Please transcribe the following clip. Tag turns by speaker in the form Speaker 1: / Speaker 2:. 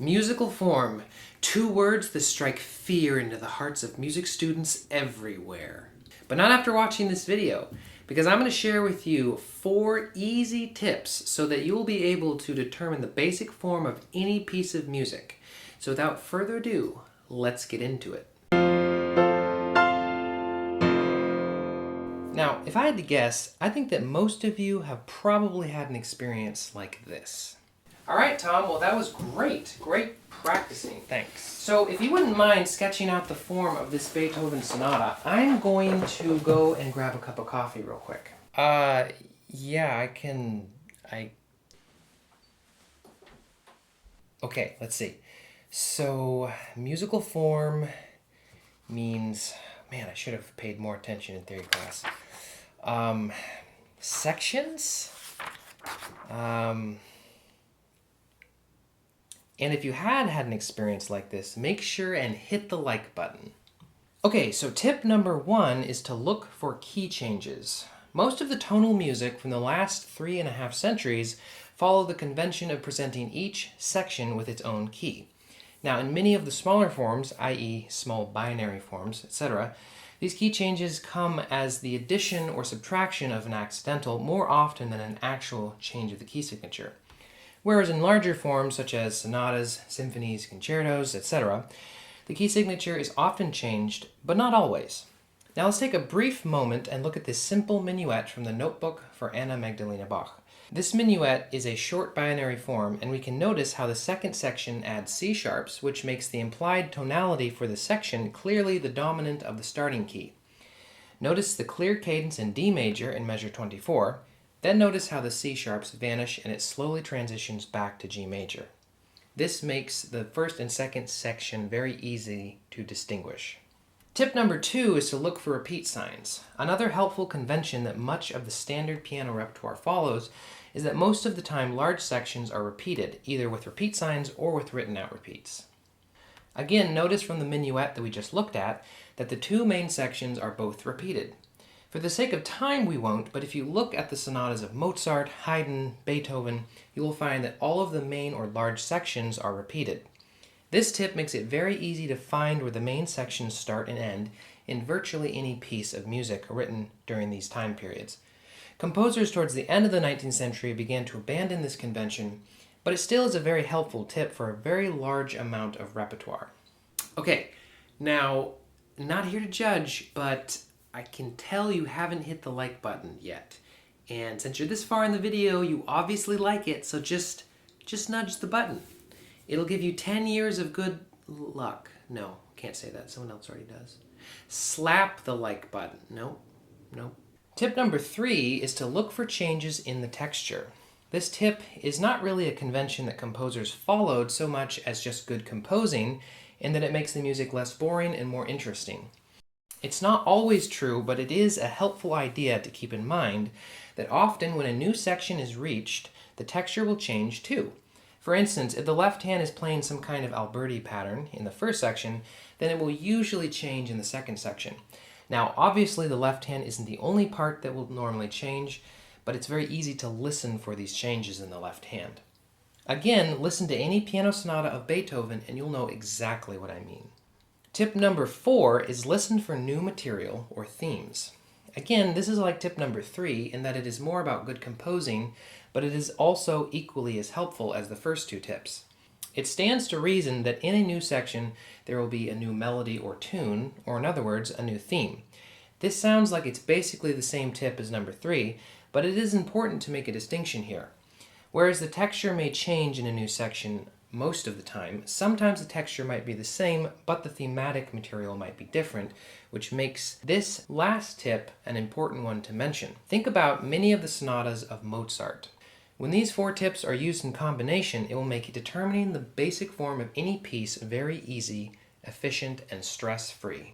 Speaker 1: Musical form. 2 words that strike fear into the hearts of music students everywhere. But not after watching this video, because I'm going to share with you 4 easy tips so that you'll be able to determine the basic form of any piece of music. So without further ado, let's get into it. Now, if I had to guess, I think that most of you have probably had an experience like this. All right, Tom, well that was great. Great practicing. Thanks. So if you wouldn't mind sketching out the form of this Beethoven sonata, I'm going to go and grab a cup of coffee real quick. Yeah, Okay, let's see. So, musical form means, man, I should have paid more attention in theory class. Sections? And if you had an experience like this, make sure and hit the like button. Okay, so tip number 1 is to look for key changes. Most of the tonal music from the last 3.5 centuries follow the convention of presenting each section with its own key. Now, in many of the smaller forms, i.e. small binary forms, etc., these key changes come as the addition or subtraction of an accidental more often than an actual change of the key signature. Whereas in larger forms, such as sonatas, symphonies, concertos, etc., the key signature is often changed, but not always. Now let's take a brief moment and look at this simple minuet from the Notebook for Anna Magdalena Bach. This minuet is a short binary form, and we can notice how the second section adds C sharps, which makes the implied tonality for the section clearly the dominant of the starting key. Notice the clear cadence in D major in measure 24, then notice how the C sharps vanish and it slowly transitions back to G major. This makes the first and second section very easy to distinguish. Tip number 2 is to look for repeat signs. Another helpful convention that much of the standard piano repertoire follows is that most of the time large sections are repeated, either with repeat signs or with written out repeats. Again, notice from the minuet that we just looked at that the 2 main sections are both repeated. For the sake of time we won't, but if you look at the sonatas of Mozart, Haydn, Beethoven, you will find that all of the main or large sections are repeated. This tip makes it very easy to find where the main sections start and end in virtually any piece of music written during these time periods. Composers towards the end of the 19th century began to abandon this convention, but it still is a very helpful tip for a very large amount of repertoire. Okay, now, not here to judge, but I can tell you haven't hit the like button yet. And since you're this far in the video, you obviously like it, so just nudge the button. It'll give you 10 years of good luck. No, can't say that. Someone else already does. Slap the like button. Nope. Tip number 3 is to look for changes in the texture. This tip is not really a convention that composers followed so much as just good composing, in that it makes the music less boring and more interesting. It's not always true, but it is a helpful idea to keep in mind that often when a new section is reached, the texture will change too. For instance, if the left hand is playing some kind of Alberti pattern in the first section, then it will usually change in the second section. Now, obviously the left hand isn't the only part that will normally change, but it's very easy to listen for these changes in the left hand. Again, listen to any piano sonata of Beethoven and you'll know exactly what I mean. Tip number 4 is listen for new material or themes. Again, this is like tip number 3 in that it is more about good composing, but it is also equally as helpful as the first 2 tips. It stands to reason that in a new section there will be a new melody or tune, or in other words, a new theme. This sounds like it's basically the same tip as number 3, but it is important to make a distinction here. Whereas the texture may change in a new section most of the time, sometimes the texture might be the same, but the thematic material might be different, which makes this last tip an important one to mention. Think about many of the sonatas of Mozart. When these 4 tips are used in combination, it will make determining the basic form of any piece very easy, efficient, and stress-free.